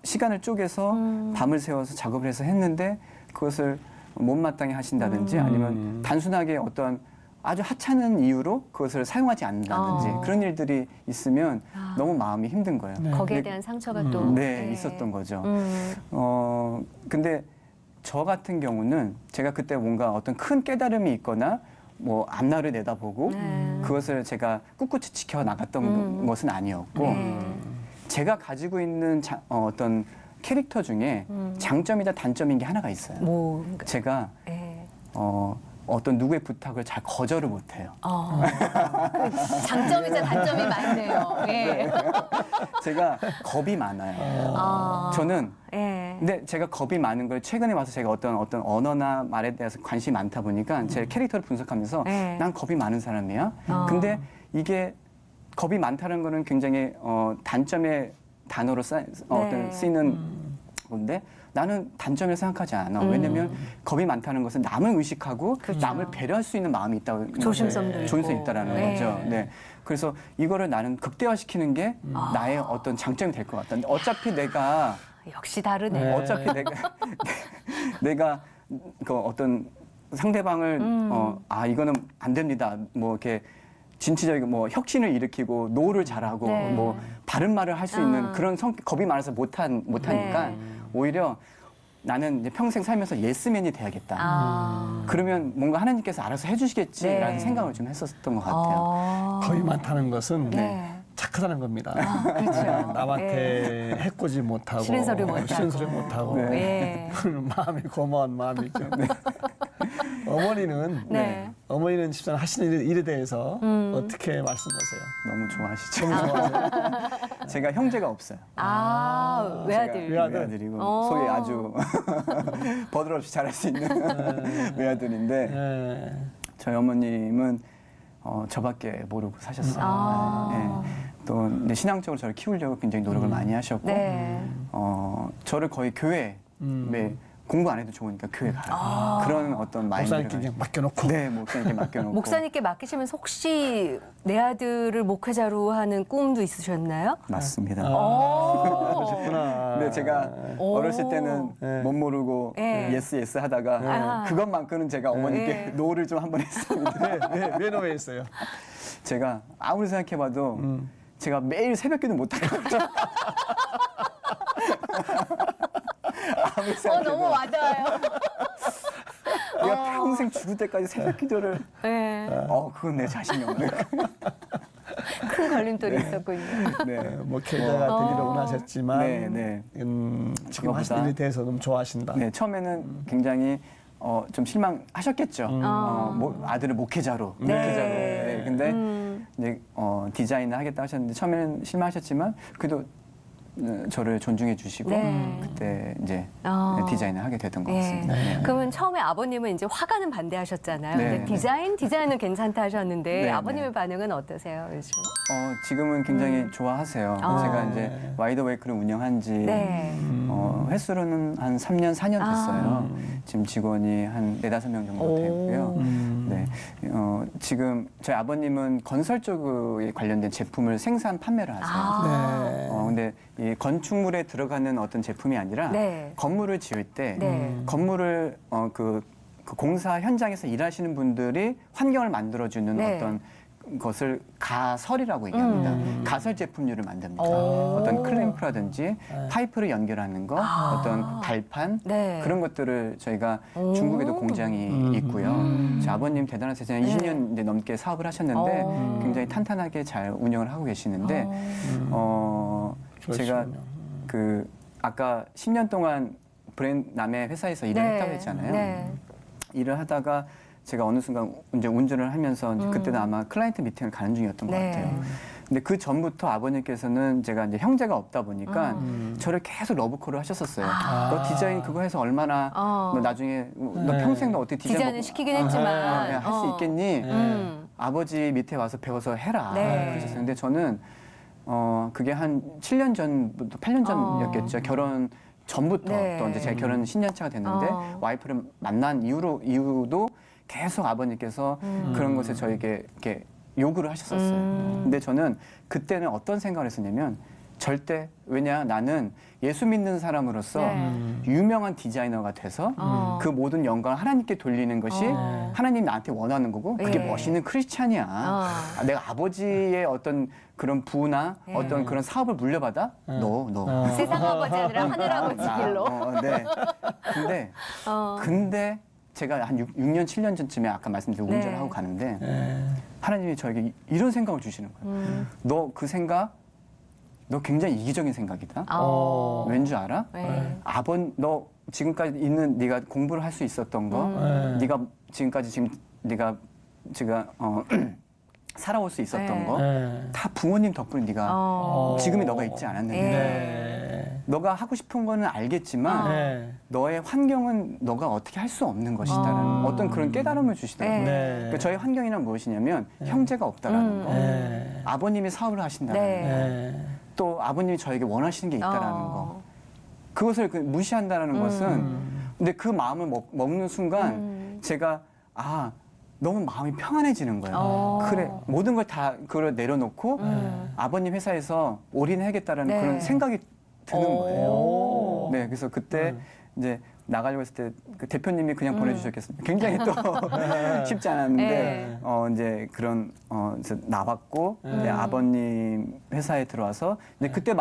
시간을 쪼개서 밤을 새워서 작업을 해서 했는데 그것을 못마땅히 하신다든지 아니면 단순하게 어떤 아주 하찮은 이유로 그것을 사용하지 않는다든지 그런 일들이 있으면 너무 마음이 힘든 거예요. 네. 거기에 근데 대한 상처가 또 네, 있었던 거죠. 근데 저 같은 경우는 제가 그때 뭔가 어떤 큰 깨달음이 있거나 뭐 앞날을 내다보고 그것을 제가 꿋꿋이 지켜 나갔던 것은 아니었고 제가 가지고 있는 어떤 캐릭터 중에 장점이자 단점인 게 하나가 있어요. 뭐 제가 예. 어떤 누구의 부탁을 잘 거절을 못해요. 그 장점이자 단점이 많네요. 예. 제가 겁이 많아요. 저는 예. 근데 제가 겁이 많은 걸 최근에 와서 제가 어떤 언어나 말에 대해서 관심이 많다 보니까 제 캐릭터를 분석하면서 네. 난 겁이 많은 사람이야. 근데 이게 겁이 많다는 거는 굉장히 단점의 단어로 어떤 쓰이는 건데 나는 단점을 생각하지 않아. 왜냐면 겁이 많다는 것은 남을 의식하고 남을 배려할 수 있는 마음이 있다고 조심성도 있고. 조심성이 있다라는 네. 거죠. 네. 그래서 이거를 나는 극대화시키는 게 나의 어떤 장점이 될 것 같다. 근데 어차피 내가 역시 다르네. 네. 어차피 내가 그 어떤 상대방을 이거는 안 됩니다. 뭐 이렇게 진취적인 뭐 혁신을 일으키고 노를 잘하고 네. 뭐 바른 말을 할 수 있는 그런 겁이 많아서 못하니까 네. 오히려 나는 이제 평생 살면서 예스맨이 돼야겠다. 그러면 뭔가 하나님께서 알아서 해주시겠지라는 네. 생각을 좀 했었던 것 같아요. 겁이 많다는 것은 네. 착하다는 겁니다. 그렇죠. 남한테 해코지 못하고 싫은 소리 못하고. 싫은 소리 못하고 네. 마음이 고마운 마음이죠. 네. 어머니는 집사람 하시는 일에 대해서 어떻게 말씀하세요? 너무 좋아하시죠. 너무 좋아하세요. 제가 형제가 없어요. 외아들. 외아들. 외아들이고 어. 소위 아주 버드없이 잘할 수 있는 외아들인데 네. 저희 어머님은 저밖에 모르고 사셨어요. 네. 또 이제 신앙적으로 저를 키우려고 굉장히 노력을 많이 하셨고 네. 저를 거의 교회에 공부 안 해도 좋으니까 교회 가라 그런 어떤 마인드를 목사님께 그냥 맡겨놓고. 네, 목사님께 맡겨놓고 목사님께 맡기시면서 혹시 내 아들을 목회자로 하는 꿈도 있으셨나요? 맞습니다. 그러셨구나. 근데 제가 어렸을 때는 네. 못 모르고 네. 예스 하다가 그것만큼은 제가 어머니께 네. 노를 좀 한번 했습니다. 왜 노예했어요? 제가 아무리 생각해봐도 제가 매일 새벽기도 못하거든요. 아무리 생각해도 너무 와닿아요. 내가 평생 죽을 때까지 새벽기도를 네. 그건 내 자신이 없는 큰 걸림돌이 있었군요. 네. 목회자가 되기를 원하셨지만 네, 네. 지금 그거보다- 하시는 일에 대해서 너무 좋아하신다. 네, 처음에는 굉장히 좀 실망하셨겠죠. 아들을 목회자로. 네. 네, 근데 이제 디자인을 하겠다 하셨는데 처음에는 실망하셨지만 그래도 저를 존중해 주시고 네. 그때 이제 어. 디자인을 하게 됐던 것 네. 같습니다. 네. 그러면 처음에 아버님은 이제 화가는 반대하셨잖아요. 네, 근데 네. 디자인은 괜찮다 하셨는데 네, 아버님의 네. 반응은 어떠세요, 요즘? 지금은 굉장히 좋아하세요. 제가 이제 와이드웨이크를 운영한 지 네. 횟수로는 한 3년, 4년 됐어요. 지금 직원이 한 4, 5명 정도 되고요. 네. 지금 저희 아버님은 건설 쪽에 관련된 제품을 생산, 판매를 하세요. 네. 근데 이 건축물에 들어가는 어떤 제품이 아니라 네. 건물을 지을 때 네. 건물을 그 공사 현장에서 일하시는 분들이 환경을 만들어주는 네. 어떤 것을 가설이라고 얘기합니다. 가설 제품류를 만듭니다. 오. 어떤 클램프라든지 파이프를 연결하는 거, 어떤 발판 네. 그런 것들을 저희가 중국에도 공장이 있고요. 저희 아버님 대단하세요. 20년 이제 넘게 사업을 하셨는데 굉장히 탄탄하게 잘 운영을 하고 계시는데 제가 그러시군요. 그 아까 10년 동안 남의 회사에서 일을 했다고 했잖아요. 네. 일을 하다가 제가 어느 순간 이제 운전을 하면서 그때도 아마 클라이언트 미팅을 가는 중이었던 네. 것 같아요. 근데 그 전부터 아버님께서는 제가 이제 형제가 없다 보니까 저를 계속 러브콜을 하셨었어요. 너 디자인 그거 해서 얼마나 너 나중에 너 네. 평생 너 어떻게 디자인을 시키긴 했지만 할 수 있겠니? 음. 아버지 밑에 와서 배워서 해라. 네. 그러셨어요. 근데 저는 그게 한 7년 전부터 8년 전이었겠죠. 결혼 전부터 네. 또 이제 제가 결혼 10년 차가 됐는데 와이프를 만난 이유도 계속 아버님께서 그런 것에 저에게 이렇게 요구를 하셨었어요. 근데 저는 그때는 어떤 생각을 했었냐면 절대 왜냐 나는 예수 믿는 사람으로서 네. 유명한 디자이너가 돼서 그 모든 영광을 하나님께 돌리는 것이 하나님 나한테 원하는 거고 그게 예. 멋있는 크리스찬이야. 내가 아버지의 어떤 그런 부나 예. 어떤 그런 사업을 물려받아? 너. 세상 아버지 아니라 하늘 아버지 길로. 네. 근데 제가 한 6년, 7년 전쯤에 아까 말씀드린 네. 운전을 하고 가는데 하나님이 저에게 이런 생각을 주시는 거예요. 너 그 생각, 너 굉장히 이기적인 생각이다. 왠 줄 알아? 네. 너 지금까지 있는 네가 공부를 할 수 있었던 거, 네가 지금까지 네가 살아올 수 있었던 네. 거, 다 부모님 덕분에 네가 지금의 너가 있지 않았느냐. 네. 너가 하고 싶은 거는 알겠지만 너의 환경은 너가 어떻게 할 수 없는 것이다라는 어떤 그런 깨달음을 주시더라고요. 네. 그러니까 저희 환경이란 무엇이냐면 형제가 없다라는 거, 아버님이 사업을 하신다라는 네. 거, 또 아버님이 저에게 원하시는 게 있다라는 거, 그것을 무시한다라는 것은 근데 그 마음을 먹는 순간 제가 너무 마음이 평안해지는 거예요. 그래 모든 걸 다 그걸 내려놓고 아버님 회사에서 올인해야겠다라는 네. 그런 생각이 드는 거예요. 네, 그래서 그때 이제 나가려고 했을 때 그 대표님이 그냥 보내주셨겠습니다. 굉장히 또 쉽지 않았는데 네. 이제 그런 이제 나왔고 이제 아버님 회사에 들어와서 이제 그때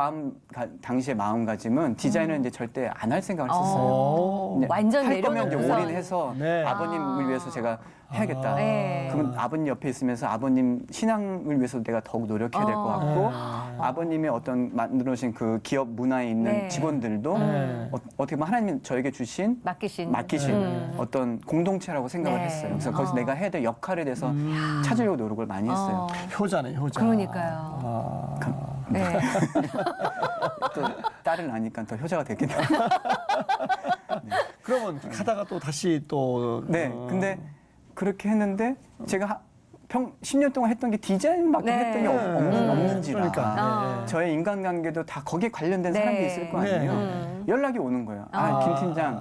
당시의 마음가짐은 디자인은 이제 절대 안 할 생각을 했었어요. 이제 완전 할 거면 이제 내려놓고선. 올인해서 네. 아버님을 위해서 제가 해야겠다. 네. 그러면 아버님 옆에 있으면서 아버님 신앙을 위해서 내가 더욱 노력해야 될 것 같고 아버님의 어떤 만들어진 그 기업 문화에 있는 네. 직원들도 어떻게 보면 하나님이 저에게 주신 맡기신. 어떤 공동체라고 생각을 네. 했어요. 그래서 거기서 내가 해야 될 역할에 대해서 찾으려고 노력을 많이 했어요. 효자네, 효자. 그러니까요. 네. 또 딸을 낳으니까 더 효자가 됐겠네. 그러면 가다가 또 다시 또. 네, 근데 그렇게 했는데 제가 10년 동안 했던 게 디자인밖에 네. 했던 게 없는지라. 그러니까. 저의 인간관계도 다 거기에 관련된 네. 사람들이 있을 거 아니에요. 네. 연락이 오는 거예요.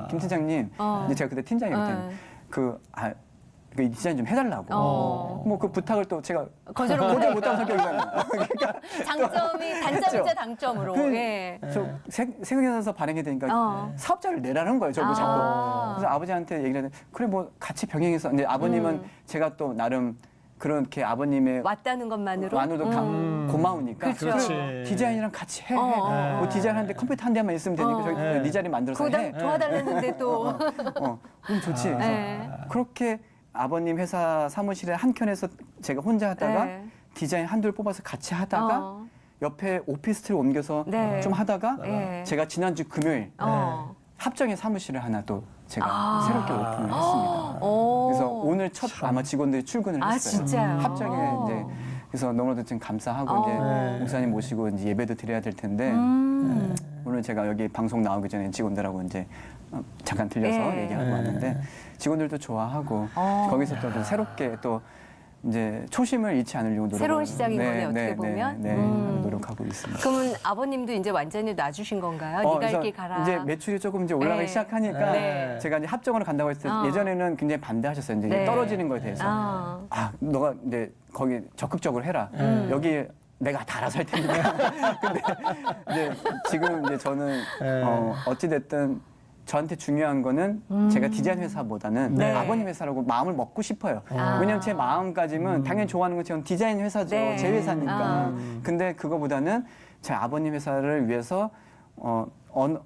김 팀장님. 이제 제가 그때 팀장이었거든요. 그 디자인 좀 해달라고. 뭐 그 부탁을 또 제가 거절 못하는 성격이잖아요. 그러니까 장점이 단점이자 그렇죠. 장점으로. 그- 예. 저 세경에서 발행이 되니까 사업자를 내라는 거예요. 저거 자꾸. 그래서 아버지한테 얘기를 했는데 그래 뭐 같이 병행해서. 근데 아버님은 제가 또 나름 그렇게 아버님의 왔다는 것만으로. 만으로도 고마우니까 그렇죠. 그렇지. 디자인이랑 같이 해. 뭐 디자인하는데 컴퓨터 한 대만 있으면 되니까 저기 네 자리 만들어서 그거 해. 도와달랬는데 또. 그럼 좋지. 그래서 네. 그렇게 아버님 회사 사무실에 한 켠에서 제가 혼자 하다가 네. 디자인 한둘 뽑아서 같이 하다가 옆에 오피스텔 옮겨서 네. 좀 하다가 네. 제가 지난주 금요일 합정의 사무실을 하나 또 제가 새롭게 오픈을 했습니다. 그래서 오늘 첫 아마 직원들이 출근을 했어요. 진짜요? 합정에 이제 그래서 너무나도 좀 감사하고 이제 목사님 모시고 이제 예배도 드려야 될 텐데 오늘 제가 여기 방송 나오기 전에 직원들하고 이제 잠깐 들려서 네. 얘기하고 왔는데 직원들도 좋아하고 거기서 또 새롭게 또 이제 초심을 잃지 않으려고 노력. 새로운 시작인 거네, 어떻게 보면. 노력하고 있습니다. 그러면 아버님도 이제 완전히 놔주신 건가요? 네가 그래서 이렇게 가라. 이제 매출이 조금 이제 올라가기 네. 시작하니까 네. 제가 이제 합정으로 간다고 했을 때 예전에는 굉장히 반대하셨어요. 이제 네. 떨어지는 거에 대해서 너가 이제 거기 적극적으로 해라. 여기 내가 다 알아서 할 테니까. 근데 이제 지금 이제 저는 어찌 됐든 저한테 중요한 거는 제가 디자인 회사보다는 네. 아버님 회사라고 마음을 먹고 싶어요. 왜냐면 제 마음가짐은 당연히 좋아하는 건 제가 디자인 회사죠. 네. 제 회사니까. 근데 그거보다는 제 아버님 회사를 위해서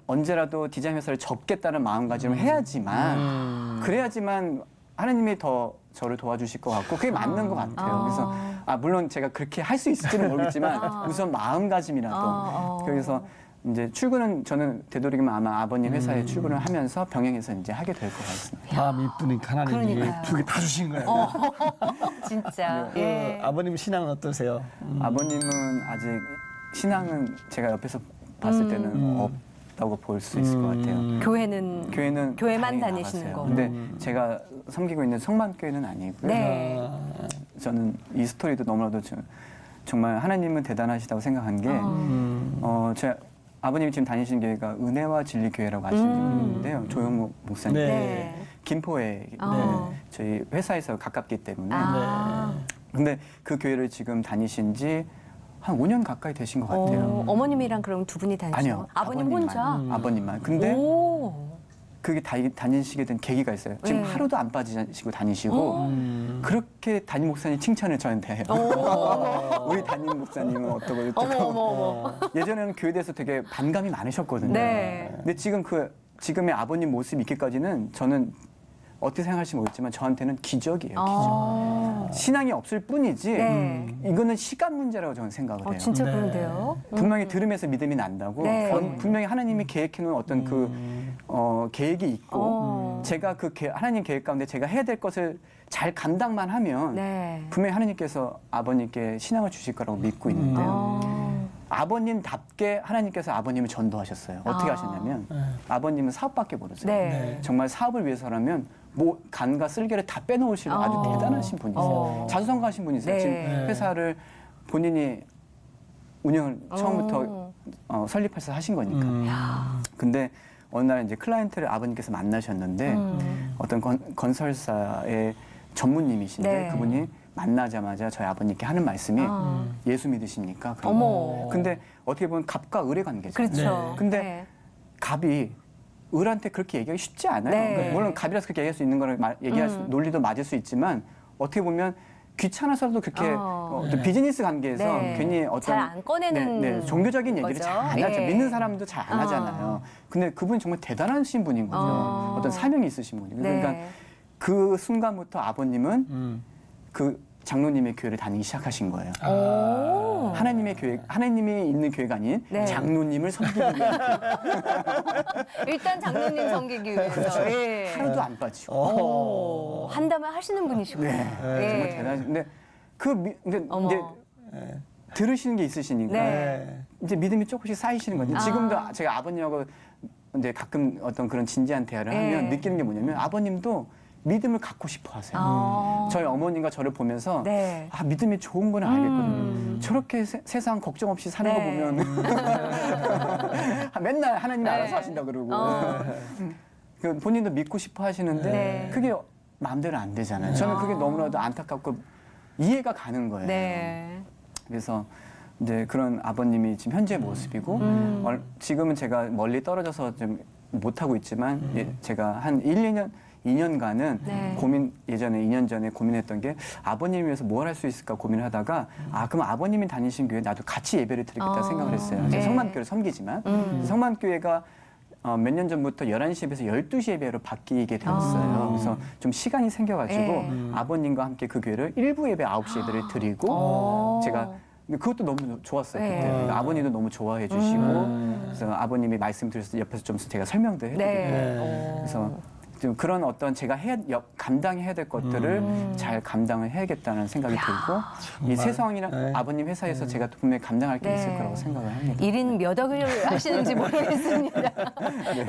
언제라도 디자인 회사를 접겠다는 마음가짐을 해야지만 그래야지만 하나님이 더 저를 도와주실 것 같고 그게 맞는 것 같아요. 그래서 물론 제가 그렇게 할 수 있을지는 모르겠지만 우선 마음가짐이라도 그래서 이제 출근은 저는 되도록이면 아마 아버님 회사에 출근을 하면서 병행해서 이제 하게 될 것 같습니다. 마음이 이쁘니까 하나님이 그러니까요. 두 개 다 주신 거예요. 진짜. 그 예. 아버님 신앙은 어떠세요? 아버님은 아직 신앙은 제가 옆에서 봤을 때는 없다고 볼 수 있을 것 같아요. 교회는 교회만 당연히 다니시는 나가세요. 거고. 근데 제가 섬기고 있는 성만교회는 아니고요. 네. 저는 이 스토리도 너무나도 정말 하나님은 대단하시다고 생각한 게 제 아버님이 지금 다니시는 교회가 은혜와 진리 교회라고 아시는 분인데요. 조영목 목사님. 네. 네. 김포에 저희 회사에서 가깝기 때문에 근데 그 교회를 지금 다니신 지 한 5년 가까이 되신 것 같아요. 어머님이랑 그럼 두 분이 다니시죠? 아니요. 아버님 혼자? 아버님만. 근데 오. 그게 다니시게 된 계기가 있어요. 지금 네. 하루도 안 빠지시고 다니시고 그렇게 담임 목사님 칭찬을 저한테 해요. 우리 담임 목사님은 어떠고 어머. 예전에는 교회에 대해서 되게 반감이 많으셨거든요. 네. 근데 지금의 아버님 모습이 있기까지는 저는 어떻게 생각하실지 모르겠지만 저한테는 기적이에요. 기적. 신앙이 없을 뿐이지 네. 이거는 시간 문제라고 저는 생각을 해요. 진짜 네. 그런데요? 분명히 들으면서 믿음이 난다고 네. 분명히 하나님이 계획해놓은 어떤 계획이 있고 제가 하나님 계획 가운데 제가 해야 될 것을 잘 감당만 하면 네. 분명히 하나님께서 아버님께 신앙을 주실 거라고 믿고 있는데요. 아버님답게 하나님께서 아버님을 전도하셨어요. 어떻게 하셨냐면 아버님은 사업밖에 모르세요. 네. 정말 사업을 위해서라면 간과 쓸개를 다 빼놓으시는 아주 대단하신 분이세요. 자수성가하신 분이세요. 네. 지금 회사를 본인이 운영을 처음부터 설립해서 하신 거니까. 근데 어느 날 이제 클라이언트를 아버님께서 만나셨는데 어떤 건설사의 전무님이신데 네. 그분이 만나자마자 저희 아버님께 하는 말씀이 예수 믿으십니까? 그런 어머. 거. 근데 어떻게 보면 갑과 을의 관계죠. 그렇죠. 네. 근데 네. 갑이 을한테 그렇게 얘기하기 쉽지 않아요. 네. 그러니까 물론 갑이라서 그렇게 얘기할 수 있는 거를 얘기할 논리도 맞을 수 있지만 어떻게 보면 귀찮아서도 그렇게 어떤 비즈니스 관계에서 네. 괜히 어떤 잘 안 꺼내는 종교적인 얘기를 거죠. 잘 안 하죠. 예. 믿는 사람도 잘 안 하잖아요. 근데 그분이 정말 대단하신 분인 거죠. 어떤 사명이 있으신 분이에요. 네. 그러니까 그 순간부터 아버님은 그 장로님의 교회를 다니기 시작하신 거예요. 오. 하나님이 있는 교회가 아닌 네. 장로님을 섬기기 위해 일단 장로님 섬기기 위해서. 예. 하루도 안 빠지고. 한다면 하시는 분이시고. 네. 정말 대단하신. 근데 근데 어머. 이제 들으시는 게 있으시니까 네. 이제 믿음이 조금씩 쌓이시는 거죠. 지금도 제가 아버님하고 이제 가끔 어떤 그런 진지한 대화를 하면 느끼는 게 뭐냐면 아버님도 믿음을 갖고 싶어 하세요. 저희 어머님과 저를 보면서 네. 믿음이 좋은 건 알겠거든요. 저렇게 세상 걱정 없이 사는 거 네. 보면 맨날 하나님이 알아서 하신다 그러고 그 본인도 믿고 싶어 하시는데 네. 그게 마음대로 안 되잖아요. 저는 그게 너무나도 안타깝고 이해가 가는 거예요. 네. 그래서 이제 그런 아버님이 지금 현재 모습이고 지금은 제가 멀리 떨어져서 좀 못하고 있지만 제가 한 2년간은 네. 예전에 2년 전에 고민했던 게 아버님을 위해서 뭘 할 수 있을까 고민을 하다가 그럼 아버님이 다니신 교회 나도 같이 예배를 드리겠다 생각을 했어요. 네. 성만교회를 섬기지만 성만교회가 몇 년 전부터 11시 예배에서 12시 예배로 바뀌게 되었어요. 그래서 좀 시간이 생겨가지고 아버님과 함께 그 교회를 일부 예배 9시 예배를 드리고 제가 그것도 너무 좋았어요. 네. 그때 그러니까 아버님도 너무 좋아해 주시고 그래서 아버님이 말씀 드려서 옆에서 좀 제가 설명도 해드리고 네. 그래서 좀 그런 어떤 제가 감당해야 될 것들을 잘 감당을 해야겠다는 생각이 들고 이 세상이랑 아버님 회사에서 제가 분명히 감당할 게 있을 거라고 생각을 합니다. 1인 몇 억을 하시는지 모르겠습니다.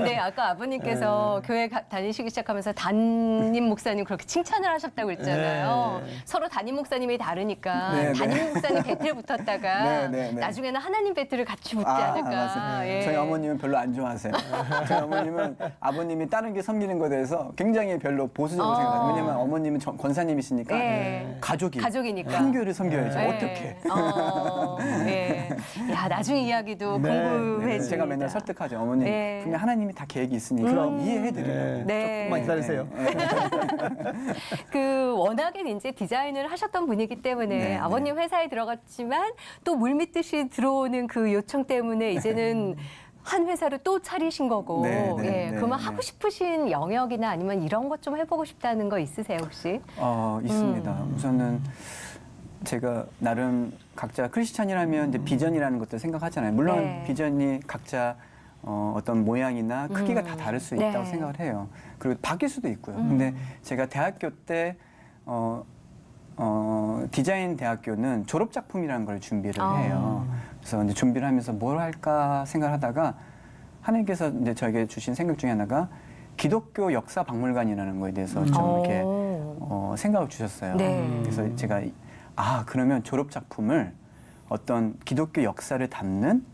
네, 아까 아버님께서 교회 다니시기 시작하면서 담임 목사님 그렇게 칭찬을 하셨다고 했잖아요. 서로 담임 목사님이 다르니까 네, 네. 담임 목사님 배틀 붙었다가 네, 네, 네. 나중에는 하나님 배틀을 같이 붙지 않을까. 맞아요. 예. 저희 어머님은 별로 안 좋아하세요. 저희 어머님은 아버님이 다른 게 섬기는 것에 대해서 굉장히 별로 보수적으로 생각해요. 왜냐면 어머님은 권사님이시니까 네. 가족이니까. 한 한 교회를 섬겨야죠. 네. 어떻게? 네. 야, 나중 이야기도 궁금해집니다. 제가 맨날 설득하죠. 어머님, 네. 분명 하나님이 다 계획이 있으니까 이해해드려요. 네. 조금만 기다리세요. 그 워낙에 이제 디자인을 하셨던 분이기 때문에 네, 아버님 회사에 들어갔지만 또 물밀듯이 들어오는 그 요청 때문에 이제는 한 회사를 또 차리신 거고. 네, 네, 예. 네, 그러면 네. 하고 싶으신 영역이나 아니면 이런 것 좀 해보고 싶다는 거 있으세요 혹시? 있습니다. 우선은 제가 나름 각자 크리스찬이라면 이제 비전이라는 것도 생각하잖아요. 물론 네. 비전이 각자 어떤 모양이나 크기가 다 다를 수 있다고 네. 생각을 해요. 그리고 바뀔 수도 있고요. 근데 제가 대학교 때 디자인 대학교는 졸업 작품이라는 걸 준비를 해요. 그래서 이제 준비를 하면서 뭘 할까 생각하다가 하나님께서 이제 저에게 주신 생각 중에 하나가 기독교 역사 박물관이라는 거에 대해서 좀 이렇게 생각을 주셨어요. 네. 그래서 제가 그러면 졸업 작품을 어떤 기독교 역사를 담는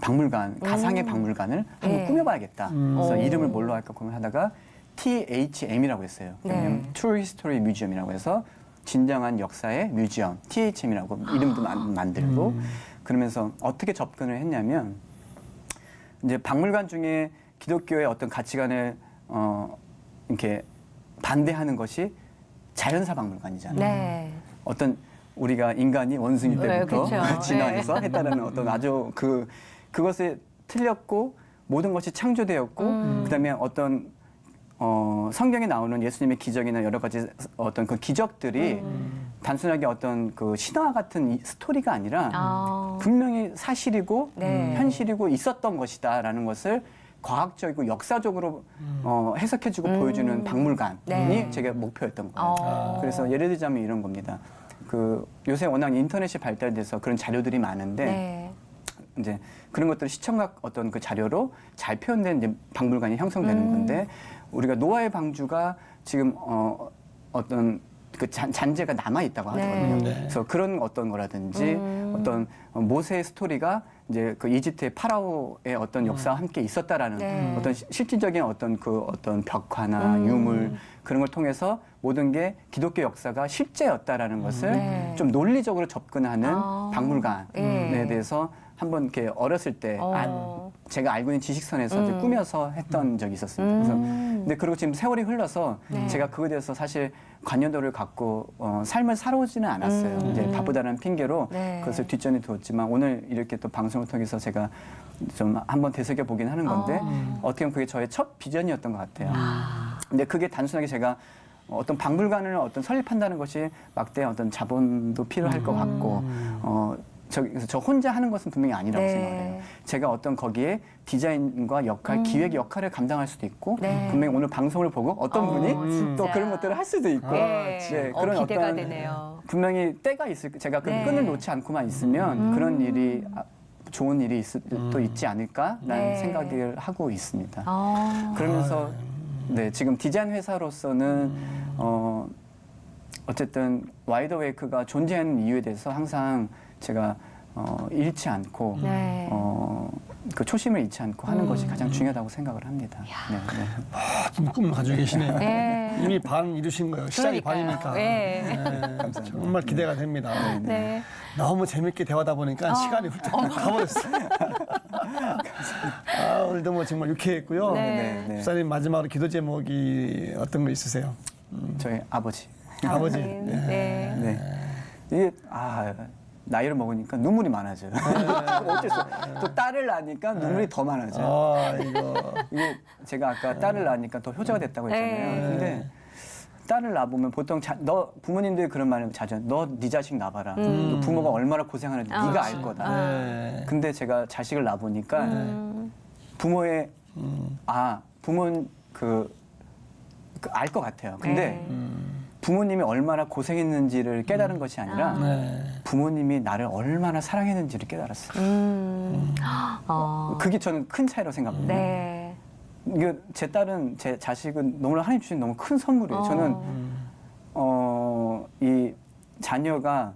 박물관, 가상의 박물관을 한번 네. 꾸며봐야겠다. 그래서 이름을 뭘로 할까 고민하다가 THM이라고 했어요. 네. True History Museum이라고 해서 진정한 역사의 뮤지엄, THM이라고 이름도 만들고 그러면서 어떻게 접근을 했냐면 이제 박물관 중에 기독교의 어떤 가치관을 이렇게 반대하는 것이 자연사 박물관이잖아요. 네. 어떤 우리가 인간이 원숭이 네, 때부터 그쵸. 진화해서 했다는 어떤 아주 그것에 틀렸고 모든 것이 창조되었고 그다음에 어떤 성경에 나오는 예수님의 기적이나 여러 가지 어떤 그 기적들이 단순하게 어떤 그 신화 같은 스토리가 아니라 아. 분명히 사실이고 네. 현실이고 있었던 것이다라는 것을 과학적이고 역사적으로 해석해주고 보여주는 박물관이 네. 제가 목표였던 거예요. 그래서 예를 들자면 이런 겁니다. 그 요새 워낙 인터넷이 발달돼서 그런 자료들이 많은데 네. 이제 그런 것들을 시청각 어떤 그 자료로 잘 표현된 이제 박물관이 형성되는 건데 우리가 노아의 방주가 지금 어떤 그 잔재가 남아 있다고 하거든요. 네. 그래서 그런 어떤 거라든지 어떤 모세의 스토리가 이제 그 이집트의 파라오의 어떤 역사와 함께 있었다라는 네. 어떤 실질적인 어떤 그 어떤 벽화나 유물 그런 걸 통해서 모든 게 기독교 역사가 실제였다라는 것을 네. 좀 논리적으로 접근하는 아. 박물관에 네. 대해서 한번 이렇게 어렸을 때 제가 알고 있는 지식선에서 이제 꾸며서 했던 적이 있었습니다. 그래서 근데 그리고 지금 세월이 흘러서 네. 제가 그거에 대해서 사실 관여도를 갖고 삶을 살아오지는 않았어요. 이제 바쁘다는 핑계로 네. 그것을 뒷전에 두었지만 오늘 이렇게 또 방송을 통해서 제가 좀 한번 되새겨 보긴 하는 건데 어떻게 보면 그게 저의 첫 비전이었던 것 같아요. 근데 그게 단순하게 제가 어떤 박물관을 어떤 설립한다는 것이 막대한 어떤 자본도 필요할 것 같고 그래서 저 혼자 하는 것은 분명히 아니라고 네. 생각을 해요. 제가 어떤 거기에 디자인과 역할, 기획 역할을 감당할 수도 있고 네. 분명히 오늘 방송을 보고 어떤 분이 진짜. 또 그런 것들을 할 수도 있고 네. 그런 기대가 어떤 되네요. 분명히 때가 있을 제가 그 네. 끈을 놓지 않고만 있으면 그런 일이 좋은 일이 또 있지 않을까라는 네. 생각을 하고 있습니다. 그러면서 네, 지금 디자인 회사로서는 어쨌든 와이드웨이크가 존재하는 이유에 대해서 항상 제가 잃지 않고 네. 그 초심을 잃지 않고 하는 것이 가장 중요하다고 생각을 합니다. 네, 네. 좀 꿈을 가지고 계시네요. 네. 이미 반 이루신 거예요. 시작이 그러니까요. 반이니까. 네. 정말 기대가 됩니다. 네. 너무 재밌게 대화하다 보니까 시간이 훌쩍 가버렸어요. 오늘도 뭐 정말 유쾌했고요. 네. 네. 목사님 마지막으로 기도 제목이 어떤 거 있으세요? 저희 아버지. 아버지. 아버님. 네. 네. 네. 이게 나이를 먹으니까 눈물이 많아져요. 어쩔 수 없어요. 또 딸을 낳으니까 눈물이 더 많아져요. 이게 제가 아까 딸을 낳으니까 더 효자가 됐다고 했잖아요. 네. 근데 딸을 낳아보면 보통 너 부모님들이 그런 말을 자주 너 네 자식 낳아봐라. 너 부모가 얼마나 고생하는지 네가 알 거다. 근데 제가 자식을 낳아보니까 부모의 부모는 알 것 같아요. 근데 부모님이 얼마나 고생했는지를 깨달은 것이 아니라 부모님이 나를 얼마나 사랑했는지를 깨달았어요. 그게 저는 큰 차이라고 생각합니다. 네. 이게 제 딸은 제 자식은 너무나 하나님 주신 너무 큰 선물이에요. 저는 이 자녀가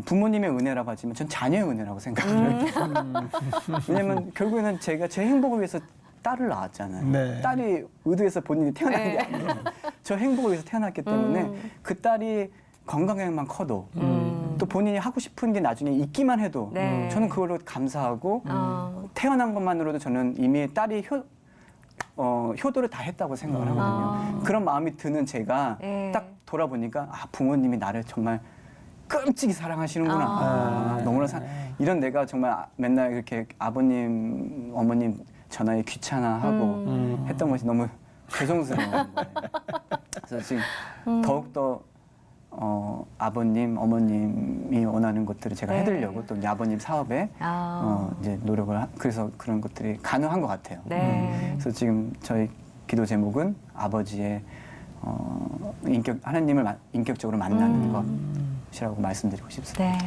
부모님의 은혜라고 하지만 전 자녀의 은혜라고 생각을 해요. 왜냐면 결국에는 제가 제 행복을 위해서 딸을 낳았잖아요. 네. 딸이 의도해서 본인이 태어난 게 아니에요. 저 행복을 위해서 태어났기 때문에 그 딸이 건강하게만 커도 또 본인이 하고 싶은 게 나중에 있기만 해도 네. 저는 그걸로 감사하고 태어난 것만으로도 저는 이미 딸이 효도를 다 했다고 생각을 하거든요. 그런 마음이 드는 제가 네. 딱 돌아보니까 부모님이 나를 정말 끔찍이 사랑하시는구나. 너무나 이런 내가 정말 맨날 이렇게 아버님, 어머님 전화에 귀찮아하고 했던 것이 너무 죄송스러운 거예요. 그래서 지금 더욱더 아버님, 어머님이 원하는 것들을 제가 네. 해드리려고 또 이제 아버님 사업에 이제 노력을 그래서 그런 것들이 가능한 것 같아요. 네. 그래서 지금 저희 기도 제목은 아버지의 하나님을 인격적으로 만나는 것이라고 말씀드리고 싶습니다. 네.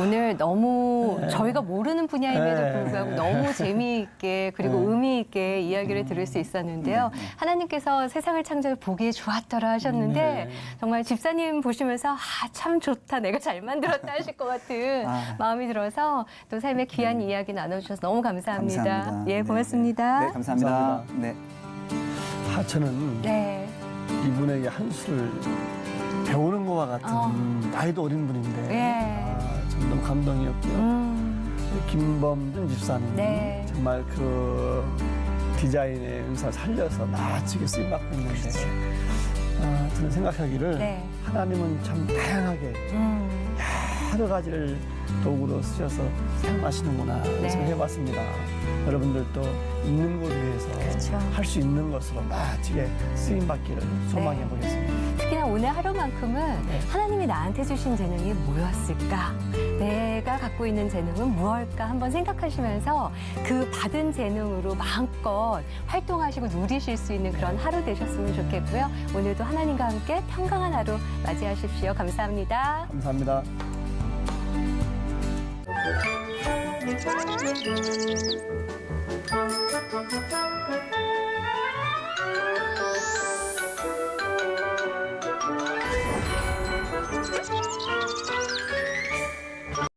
오늘 너무 저희가 모르는 분야임에도 불구하고 너무 재미있게 그리고 의미 있게 이야기를 들을 수 있었는데요. 하나님께서 세상을 창조해 보기에 좋았더라 하셨는데 정말 집사님 보시면서 참 좋다, 내가 잘 만들었다 하실 것 같은 마음이 들어서 또 삶의 귀한 이야기 나눠주셔서 너무 감사합니다. 감사합니다. 예, 네, 고맙습니다. 네, 감사합니다. 네. 저는 네. 이분에게 한 수를 배우는 것과 같은 어. 나이도 어린 분인데 예. 참 너무 감동이었고요. 김범준 집사님 네. 정말 그 디자인의 은사 살려서 나아지게 쓰임받고 있는데 저는 생각하기를 네. 하나님은 참 다양하게 여러 가지를 도구로 쓰셔서 사용하시는구나 네. 생각해봤습니다. 여러분들도 있는 걸 위해서 그렇죠. 할 수 있는 것으로 나아지게 쓰임받기를 소망해 보겠습니다. 특히나 오늘 하루만큼은 네. 하나님이 나한테 주신 재능이 뭐였을까? 내가 갖고 있는 재능은 무엇일까? 한번 생각하시면서 그 받은 재능으로 마음껏 활동하시고 누리실 수 있는 그런 하루 되셨으면 좋겠고요. 오늘도 하나님과 함께 평강한 하루 맞이하십시오. 감사합니다. 감사합니다.